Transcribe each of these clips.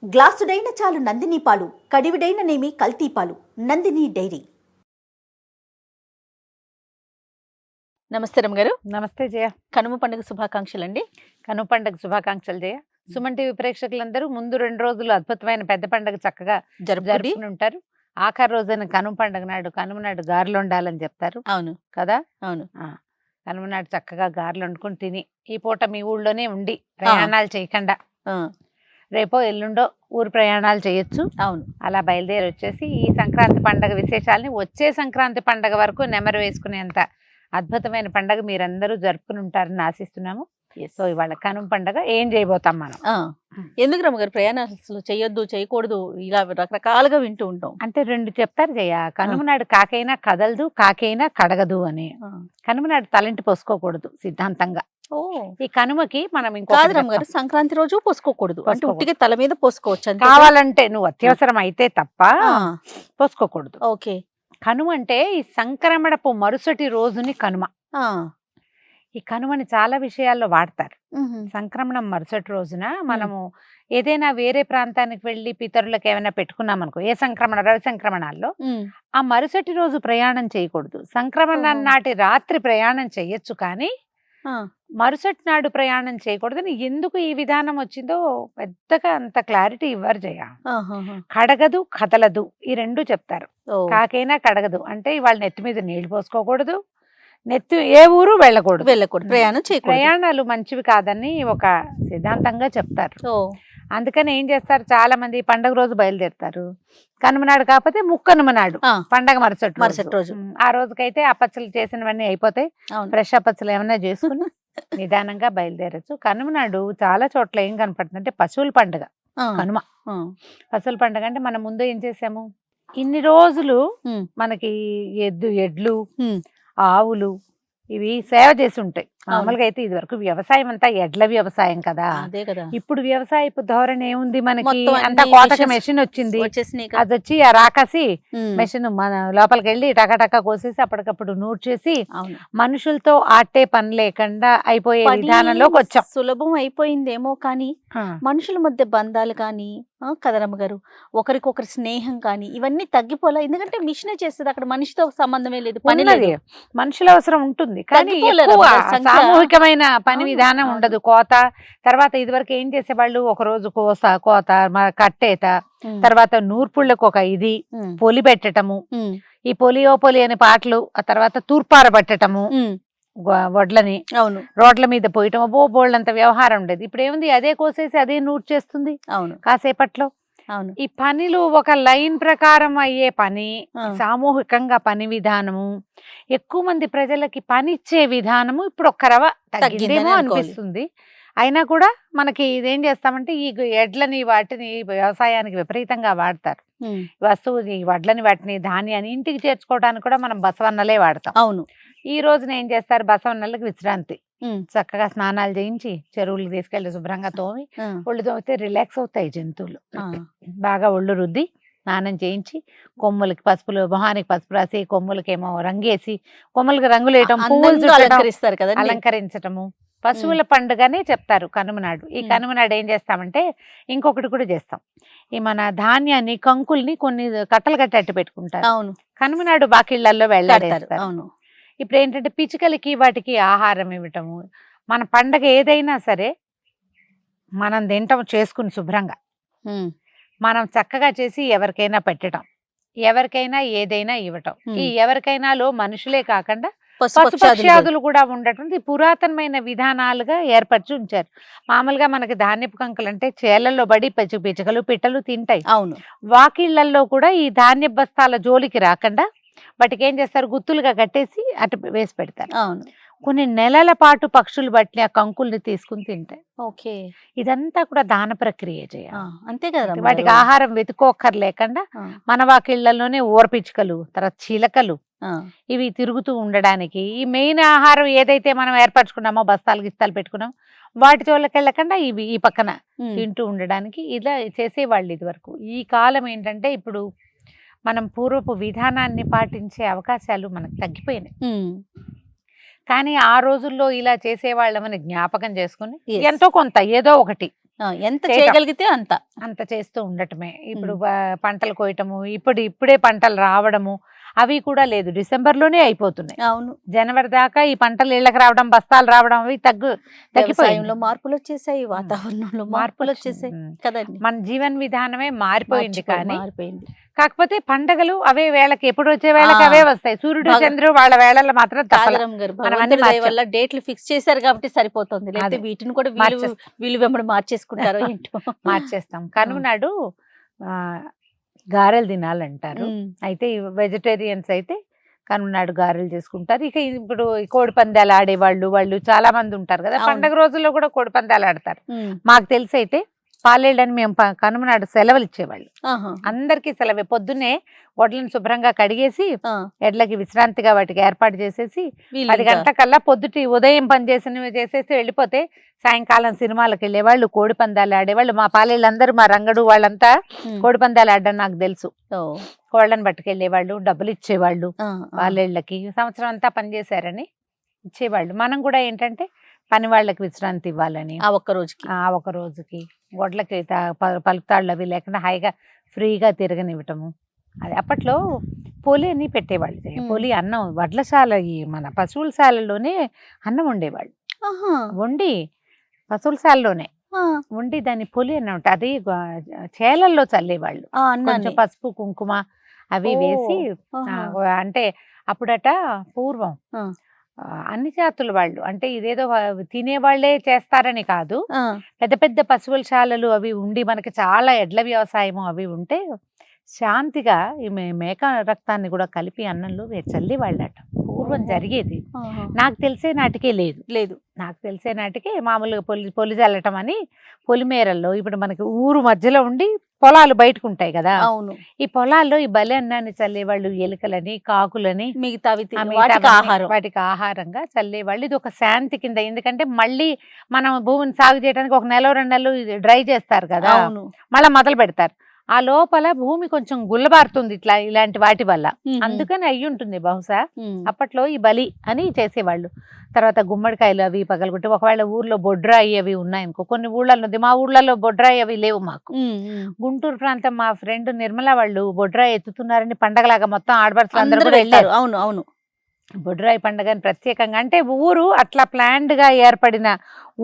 గ్లాసుడైన చాలు నందిని పాలు, కడివిడైన నేమి కల్తీ పాలు. నందిని డైరీ. నమస్తే రమ్మగారు. నమస్తే జయ. కనుమ పండుగ శుభాకాంక్షలు అండి. కనుమ పండుగ శుభాకాంక్షలు జయ. సుమన్ టీవీ ప్రేక్షకులందరూ ముందు 2 రోజులు అద్భుతమైన పెద్ద పండుగ చక్కగా జరుపుకుని ఉంటారు. ఆఖరి రోజున కనుమ పండుగ నాడు కనుమ నాడు గారెలు వండాలని చెప్తారు. అవును కదా. అవును. కనుమ నాడు చక్కగా గారెలు వండుకుని తిని ఈ పూట మీ ఊళ్ళోనే ఉండి ప్రయాణాలు చేయకుండా రేపో ఎల్లుండో ఊరు ప్రయాణాలు చేయొచ్చు. అవును. అలా బయలుదేరి వచ్చేసి ఈ సంక్రాంతి పండుగ విశేషాలని వచ్చే సంక్రాంతి పండుగ వరకు నెమరు వేసుకునేంత అద్భుతమైన పండుగ మీరందరూ జరుపుకుని ఉంటారని ఆశిస్తున్నాము. సో ఇవాళ కనుమ పండుగ ఏం చేయబోతాం మనం. ఎందుకు రమ్మగారు ప్రయాణాలు అసలు చేయొద్దు చేయకూడదు ఇలా రకరకాలుగా వింటూ ఉంటాం. అంటే 2 చెప్తారు జయ. కనుమ నాడు కాకైనా కదలదు, కాకైనా కడగదు అని. కనుమ నాడు తలంటి పోసుకోకూడదు సిద్ధాంతంగా. ఈ కనుమకి మనం కాదు రమ్మగారు, సంక్రాంతి రోజు పోసుకోకూడదు అంటే ఉట్టిగా తల మీద పోసుకోవచ్చు. కావాలంటే నువ్వు అత్యవసరం అయితే తప్ప పోసుకోకూడదు. ఓకే. కనుమ అంటే ఈ సంక్రమణపు మరుసటి రోజుని కనుమ. ఈ కనుమని చాలా విషయాల్లో వాడతారు. సంక్రమణం మరుసటి రోజున మనము ఏదైనా వేరే ప్రాంతానికి వెళ్ళి పితరులకు ఏమైనా పెట్టుకున్నాం అనుకో, ఏ సంక్రమణ రవి సంక్రమణాల్లో ఆ మరుసటి రోజు ప్రయాణం చేయకూడదు. సంక్రమణం నాటి రాత్రి ప్రయాణం చెయ్యొచ్చు కానీ మరుసటి నాడు ప్రయాణం చేయకూడదని ఎందుకు ఈ విధానం వచ్చిందో పెద్దగా అంత క్లారిటీ ఇవ్వరు జయ. కడగదు కదలదు ఈ 2 చెప్తారు. కాకైనా కడగదు అంటే ఇవాళ నెత్తి మీద నీళ్లు పోసుకోకూడదు, నెత్తి ఏ ఊరు వెళ్ళకూడదు, ప్రయాణం చేయకూడదు, ప్రయాణాలు మంచివి కాదని ఒక సిద్ధాంతంగా చెప్తారు. అందుకని ఏం చేస్తారు, చాలా మంది పండగ రోజు బయలుదేరుతారు. కనుమనాడు కాకపోతే ముక్కనుమనాడు పండగ మరుసటి రోజు. ఆ రోజుకైతే అప్పచ్చలు చేసినవన్నీ అయిపోతాయి. ఫ్రెష్ అప్పచ్చలు ఏమైనా చేసుకుని నిదానంగా బయలుదేరచ్చు. కనుమనాడు చాలా చోట్ల ఏం కనపడుతుంది అంటే పశువుల పండుగ కనుమ. పశువుల పండుగ అంటే మనం ముందు ఏం చేసాము, ఇన్ని రోజులు మనకి ఎడ్లు ఆవులు ఇవి సేవ చేసి ఉంటాయి. మామూలుగా అయితే ఇది వరకు వ్యవసాయం అంతా ఎడ్ల వ్యవసాయం కదా. ఇప్పుడు వ్యవసాయపు ధోరణి ఏముంది మనకి, అంతా కోతక మెషిన్ వచ్చింది. అది వచ్చి ఆ రాకసి మెషిన్ మన లోపలికి వెళ్ళి టకటక కోసేసి అప్పటికప్పుడు నూర్చేసి మనుషులతో ఆటే పని లేకుండా అయిపోయే విధానంలోకి వచ్చాం. సులభం అయిపోయిందేమో కానీ మనుషుల మధ్య బంధాలు కానీ కదరమ్మ గారు, ఒకరికొకరి స్నేహం కానీ ఇవన్నీ తగ్గిపోలే. ఎందుకంటే మిషనే చేస్తుంది, అక్కడ మనిషితో సంబంధమే లేదు. పని మనుషుల అవసరం ఉంటుంది కానీ సామూహికమైన పని విధానం ఉండదు. కోత తర్వాత ఇదివరకు ఏం చేసేవాళ్ళు, ఒక రోజు కోత కట్టేత, తర్వాత నూర్పుళ్ళకు ఒక ఇది పొలి పెట్టటము, ఈ పొలియో పొలి అనే పాటలు, ఆ తర్వాత తూర్పార పట్టటము వడ్లని రోడ్ల మీద పోయటం, బోళ్ళంత వ్యవహారం ఉండేది. ఇప్పుడు ఏముంది, అదే కోసేసి అదే నూర్చేస్తుంది కాసేపట్లో. ఈ పనులు ఒక లైన్ ప్రకారం అయ్యే పని, సామూహికంగా పని విధానము, ఎక్కువ మంది ప్రజలకి పని ఇచ్చే విధానము ఇప్పుడు ఒక్క రవ తగ్గిందేమో అనిపిస్తుంది. అయినా కూడా మనకి ఇదేం చేస్తామంటే ఈ ఎడ్లని వాటిని వ్యవసాయానికి విపరీతంగా వాడతారు. వస్తువు ఈ వడ్లని వాటిని ధాన్యాన్ని ఇంటికి చేర్చుకోవడానికి కూడా మనం బసవన్నలే వాడతాం. అవును. ఈ రోజున ఏం చేస్తారు, బసవన్నలకు విశ్రాంతి, చక్కగా స్నానాలు చేయించి చెరువులకు తీసుకెళ్లి శుభ్రంగా తోమి ఒళ్ళు తోమితే రిలాక్స్ అవుతాయి జంతువులు. బాగా ఒళ్ళు రుద్ది స్నానం చేయించి కొమ్ములకి పసుపులు, మొహానికి పసుపు రాసి, కొమ్ములకేమో రంగేసి, కొమ్ములకి రంగులు వేయటం, పువ్వులు అలంకరిస్తారు కదా, అలంకరించటము పశువుల పండుగనే చెప్తారు కనుమనాడు. ఈ కనుమనాడు ఏం చేస్తామంటే ఇంకొకటి కూడా చేస్తాం, ఈ మన ధాన్యాన్ని కంకుల్ని కొన్ని కట్టలు కట్టట్టు పెట్టుకుంటారు. కనుమనాడు బాకిళ్లలో వెళ్ళాడేస్తారు. ఇప్పుడు ఏంటంటే పిచ్చుకలకి వాటికి ఆహారం ఇవ్వటము, మన పండగ ఏదైనా సరే మనం తింటాం చేసుకుని శుభ్రంగా మనం చక్కగా చేసి ఎవరికైనా పెట్టడం, ఎవరికైనా ఏదైనా ఇవ్వటం. ఈ ఎవరికైనాలో మనుషులే కాకుండా పశుపక్ష్యాదులు కూడా ఉండటం పురాతనమైన విధానాలుగా ఏర్పరిచి ఉంచారు. మామూలుగా మనకి ధాన్యపు కంకులు అంటే చేలల్లో పడి పిచ్చుకలు పిట్టలు తింటాయి. వాకిళ్లలో కూడా ఈ ధాన్య బస్తాల జోలికి రాకుండా వాటికి ఏం చేస్తారు, గుత్తులుగా కట్టేసి అటు వేసి పెడతారు. కొన్ని నెలల పాటు పక్షులు బట్టి ఆ కంకుల్ని తీసుకుని తింటాయి. ఇదంతా కూడా దాన ప్రక్రియ చేయాలి. అంతే కదా, వాటికి ఆహారం వెతుకోక్కర్లేకుండా మన వాకిళ్లలోనే ఊరపిచ్చుకలు, తర్వాత చిలకలు ఇవి తిరుగుతూ ఉండడానికి ఈ మెయిన్ ఆహారం ఏదైతే మనం ఏర్పరచుకున్నామో బస్తాలు గిస్తాలు పెట్టుకున్నాం వాటి జోళ్ళకి వెళ్ళకుండా ఇవి ఈ పక్కన తింటూ ఉండడానికి ఇలా చేసేవాళ్ళు ఇది వరకు. ఈ కాలం ఏంటంటే ఇప్పుడు మనం పూర్వపు విధానాన్ని పాటించే అవకాశాలు మనకు తగ్గిపోయినాయి. కానీ ఆ రోజుల్లో ఇలా చేసేవాళ్ళమని జ్ఞాపకం చేసుకుని ఎంతో కొంత ఏదో ఒకటి ఎంత చేయటం. చేయగలిగితే అంత. అంత చేస్తూ ఉండటమే. ఇప్పుడు పంటలు కోయటము, ఇప్పుడే పంటలు రావడము అవి కూడా లేదు. డిసెంబర్లోనే అయిపోతున్నాయి. అవును, జనవరి దాకా ఈ పంటలు ఇళ్ళకి రావడం, బస్తాలు రావడం అవి తగ్గిపోయింది. వ్యవసాయంలో మార్పులు వచ్చేసాయి, వాతావరణంలో మార్పులు వచ్చేసాయి కదండి. మన జీవన విధానమే మారిపోయింది. కానీ మారిపోయింది. కాకపోతే పండగలు అవే వేళకి, ఎప్పుడు వచ్చే వేళకి అవే వస్తాయి. సూర్యుడు చంద్రుడు వాళ్ళ వేళల్లో మాత్రం తప్పదు. కాదరం గారు, భగవంతుడి దయ వల్ల డేట్లు ఫిక్స్ చేశారు కాబట్టి సరిపోతుంది. లేకపోతే వీటిని కూడా వీళ్ళు వెంబడి మార్చేసుకుంటారో ఏంటో. మార్చేస్తాం. కనుమనాడు గారెలు తినాలంటారు. అయితే వెజిటేరియన్స్ అయితే కనుమనాడు గారెలు చేసుకుంటారు. ఇక ఇప్పుడు కోడి పందాలు ఆడేవాళ్ళు వాళ్ళు చాలా మంది ఉంటారు కదా. పండగ రోజుల్లో కూడా కోడి పందాలు ఆడతారు. మాకు తెలిసి అయితే పాలేళ్ళని మేము కనుమనాడు సెలవులు ఇచ్చేవాళ్ళు. అందరికీ సెలవే. పొద్దున్నే వడ్లను శుభ్రంగా కడిగేసి ఎడ్లకి విశ్రాంతిగా వాటికి ఏర్పాటు చేసేసి 10 గంటలకల్లా ఉదయం పని చేసేసి వెళ్ళిపోతే సాయంకాలం సినిమాలకు వెళ్ళేవాళ్ళు, కోడి పందాలు ఆడేవాళ్ళు. మా పాలేళ్ళందరూ, మా రంగడు వాళ్ళంతా కోడి పందాలు ఆడడం నాకు తెలుసు. కోళ్ళని పట్టుకెళ్ళేవాళ్ళు, డబ్బులు ఇచ్చేవాళ్ళు. పాలేళ్ళకి సంవత్సరం అంతా పనిచేశారని ఇచ్చేవాళ్ళు. మనం కూడా ఏంటంటే పని వాళ్ళకి విశ్రాంతి ఇవ్వాలని ఆ ఒక్క రోజుకి గొడ్లకి పలుకుతాళ్ళు అవి లేకుండా హాయిగా ఫ్రీగా తిరగనివ్వటము. అది అప్పట్లో పొలి అని పెట్టేవాళ్ళు. పొలి అన్నం వడ్లశాల, ఈ మన పశువుల శాలలోనే అన్నం వండేవాళ్ళు. వండి పశువుల శాలలోనే వండి దాన్ని పొలి అని ఉంటాయి. అది చేలల్లో చల్లేవాళ్ళు. కొంచెం పసుపు కుంకుమ అవి వేసి. అంటే అప్పుడట పూర్వం అన్ని జాతుల వాళ్ళు, అంటే ఇదేదో తినేవాళ్లే చేస్తారని కాదు, పెద్ద పెద్ద పశువుల శాలలు అవి ఉండి మనకి చాలా ఎడ్ల వ్యవసాయము అవి ఉంటే శాంతిగా ఈ మేక రక్తాన్ని కూడా కలిపి అన్నంలో చల్లి వాళ్ళట. పూర్వం జరిగేది. నాకు తెలిసే నాటికే లేదు. నాకు తెలిసే నాటికే మామూలుగా పొలి చల్లటం అని పొలిమేరల్లో, ఇప్పుడు మనకి ఊరు మధ్యలో ఉండి పొలాలు బయటకు ఉంటాయి కదా. ఈ పొలాల్లో ఈ బలి అన్నాన్ని చల్లేవాళ్ళు. ఎలుకలని, కాకులని, వాటికి ఆహారంగా చల్లేవాళ్ళు. ఇది ఒక శాంతి కింద. ఎందుకంటే మళ్ళీ మనం భూమిని సాగు చేయడానికి 1 నెల 2 నెలలు డ్రై చేస్తారు కదా, మళ్ళీ మొదలు పెడతారు. ఆ లోపల భూమి కొంచెం గుల్లబారుతుంది ఇలాంటి వాటి వల్ల. అందుకని అయ్యి ఉంటుంది బహుశా అప్పట్లో ఈ బలి అని చేసేవాళ్ళు. తర్వాత గుమ్మడికాయలు అవి పగలగొట్టి, ఒకవేళ ఊర్లో బొడ్రాయి అవి ఉన్నాయనుకో, కొన్ని ఊళ్ళల్లో ఉంది, మా ఊళ్ళలో బొడ్రాయి అవి లేవు మాకు. గుంటూరు ప్రాంతం మా ఫ్రెండ్ నిర్మల వాళ్ళు బొడ్రాయి ఎత్తుతున్నారని పండగలాగా మొత్తం ఆడపడుచులు అందరూ కూడా వెళ్ళారు. అవును, బొడ్రాయి పండుగని ప్రత్యేకంగా, అంటే ఊరు అట్లా ప్లాన్డ్ గా ఏర్పడిన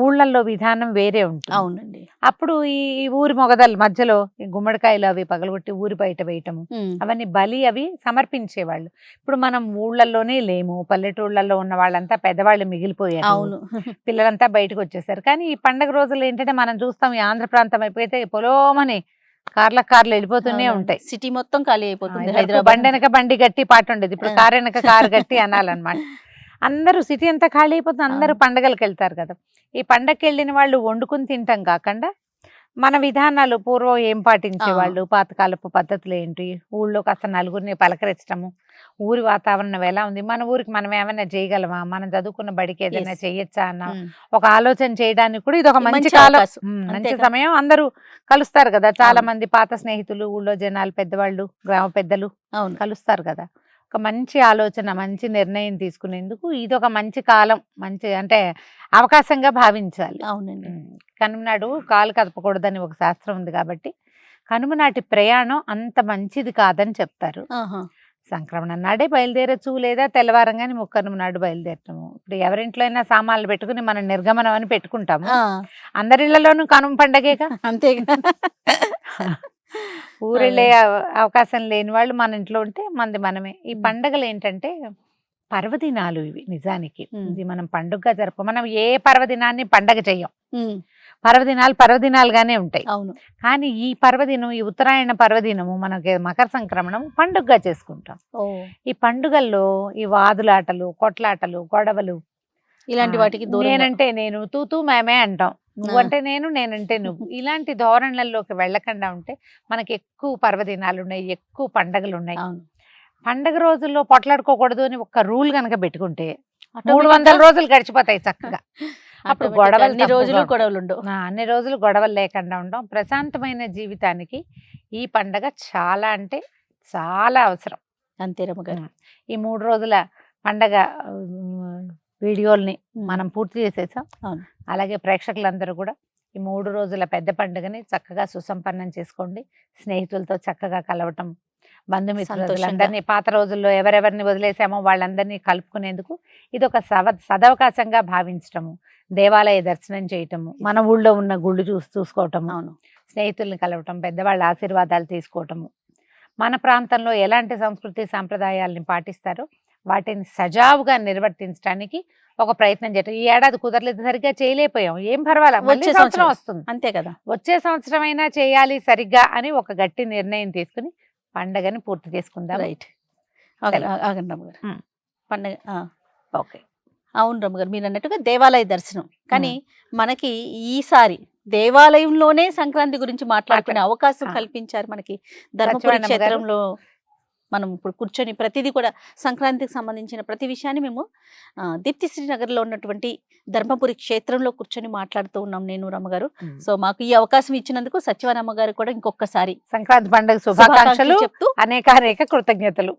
ఊళ్ళల్లో విధానం వేరే ఉంటుంది. అవునండి. అప్పుడు ఈ ఊరి మొగదల మధ్యలో ఈ గుమ్మడికాయలు అవి పగలగొట్టి ఊరి బయట వేయటము, అవన్నీ బలి అవి సమర్పించేవాళ్ళు. ఇప్పుడు మనం ఊళ్ళల్లోనే లేము, పల్లెటూళ్ళల్లో ఉన్న వాళ్ళంతా పెద్దవాళ్ళు మిగిలిపోయారు. అవును, పిల్లలంతా బయటకు వచ్చేసారు. కానీ ఈ పండగ రోజులు ఏంటంటే మనం చూస్తాం, ఈ ఆంధ్ర ప్రాంతం అయిపోతే పొలోమని కార్లు వెళ్ళిపోతూనే ఉంటాయి. సిటీ మొత్తం ఖాళీ అయిపోతుంది. హైదరాబాద్ బండి వెనక బండి గట్టి పాట ఉండేది, ఇప్పుడు కారు వెనక కారు గట్టి అనాలన్నమాట. అందరూ సిటీ అంతా ఖాళీ అయిపోతుంది. అందరూ పండగలకు వెళ్తారు కదా. ఈ పండగకి వెళ్ళిన వాళ్ళు వండుకుని తింటాం కాకుండా మన విధానాలు పూర్వం ఏం పాటించేవాళ్ళు, పాతకాలపు పద్ధతులు ఏంటి, ఊళ్ళో కాస్త నలుగురిని పలకరించడము, ఊరి వాతావరణం ఎలా ఉంది, మన ఊరికి మనం ఏమైనా చేయగలమా, మనం చదువుకున్న బడికి ఏదైనా చేయొచ్చా అన్న ఒక ఆలోచన చేయడానికి కూడా ఇది ఒక మంచి కాలం, మంచి సమయం. అందరూ కలుస్తారు కదా, చాలా మంది పాత స్నేహితులు, ఊళ్ళో జనాలు, పెద్దవాళ్ళు, గ్రామ పెద్దలు కలుస్తారు కదా. ఒక మంచి ఆలోచన, మంచి నిర్ణయం తీసుకునేందుకు ఇది ఒక మంచి కాలం, మంచి అంటే అవకాశంగా భావించాలి. అవునండి. కనుమనాడు కాలు కదపకూడదని ఒక శాస్త్రం ఉంది కాబట్టి కనుమనాటి ప్రయాణం అంత మంచిది కాదని చెప్తారు. సంక్రమణ నాడే బయలుదేరచ్చు, లేదా తెల్లవారంగానే ముక్కనుమ నాడు బయలుదేరటము. ఇప్పుడు ఎవరింట్లో అయినా సామాన్లు పెట్టుకుని మనం నిర్గమనం అని పెట్టుకుంటాము. అందరిళ్లలోనూ కనుమ పండగేగా, అంతేగా. ఊరెళ్ళే అవకాశం లేని వాళ్ళు మన ఇంట్లో ఉంటే మనమే. ఈ పండగలు ఏంటంటే పర్వదినాలు ఇవి. నిజానికి ఇది మనం పండుగగా మనం ఏ పర్వదినాన్ని పండగ చెయ్యం. పర్వదినాలుగానే ఉంటాయి. అవును. కానీ ఈ పర్వదినం, ఈ ఉత్తరాయణ పర్వదినము, మనకి మకర సంక్రమణం పండుగగా చేసుకుంటాం. ఈ పండుగల్లో ఈ వాదులాటలు, కొట్లాటలు, గొడవలు, ఇలాంటి వాటికి నేనంటే నేను, తూతూ మేమే అంటాం, నువ్వంటే నేను, నేనంటే నువ్వు, ఇలాంటి ధోరణులలోకి వెళ్ళకుండా ఉంటే మనకి ఎక్కువ పర్వదినాలు ఉన్నాయి, ఎక్కువ పండగలు ఉన్నాయి. పండగ రోజుల్లో పొట్లాడుకోకూడదు అని ఒక రూల్ కనుక పెట్టుకుంటే 300 రోజులు గడిచిపోతాయి చక్కగా. అప్పుడు అన్ని రోజులు గొడవలు లేకుండా ఉండడం. ప్రశాంతమైన జీవితానికి ఈ పండగ చాలా అంటే చాలా అవసరం. అంతే రమ్మగారు. ఈ 3 రోజుల పండగ వీడియోల్ని మనం పూర్తి చేసేసాం. అలాగే ప్రేక్షకులందరూ కూడా ఈ 3 రోజుల పెద్ద పండుగని చక్కగా సుసంపన్నం చేసుకోండి. స్నేహితులతో చక్కగా కలవటం, బంధుమిత్రులందరినీ, పాత రోజుల్లో ఎవరెవరిని వదిలేసామో వాళ్ళందరినీ కలుపుకునేందుకు ఇది ఒక సదవకాశంగా భావించటము, దేవాలయ దర్శనం చేయటము, మన ఊళ్ళో ఉన్న గుళ్ళు చూసుకోవటము, అవును. స్నేహితుల్ని కలవటం, పెద్దవాళ్ళ ఆశీర్వాదాలు తీసుకోవటము, మన ప్రాంతంలో ఎలాంటి సంస్కృతి సాంప్రదాయాలని పాటిస్తారో వాటిని సజావుగా నిర్వర్తించడానికి ఒక ప్రయత్నం చేయటం. ఈ ఏడాది కుదరలేదు, సరిగ్గా చేయలేకపోయాం, ఏం పర్వాలేదు, వచ్చే సంవత్సరం వస్తుంది, అంతే కదా. వచ్చే సంవత్సరం అయినా చేయాలి సరిగ్గా అని ఒక గట్టి నిర్ణయం తీసుకుని పండగని పూర్తి చేసుకుందాం. రైట్. ఆగండి రమ్మగారు. పండగ ఓకే. అవును రమ్మగారు, మీరు అన్నట్టుగా దేవాలయ దర్శనం. కానీ మనకి ఈసారి దేవాలయంలోనే సంక్రాంతి గురించి మాట్లాడుకునే అవకాశం కల్పించారు మనకి ధర్మపురి క్షేత్రంలో. మనం ఇప్పుడు కూర్చొని ప్రతిదీ కూడా సంక్రాంతికి సంబంధించిన ప్రతి విషయాన్ని మేము దీప్తి శ్రీనగర్లో ఉన్నటువంటి ధర్మపురి క్షేత్రంలో కూర్చొని మాట్లాడుతూ ఉన్నాం నేను రమ్మగారు. సో మాకు ఈ అవకాశం ఇచ్చినందుకు సత్యవానమ్మ గారు కూడా ఇంకొకసారి సంక్రాంతి పండుగ శుభాకాంక్షలు చెప్తూ అనేక కృతజ్ఞతలు.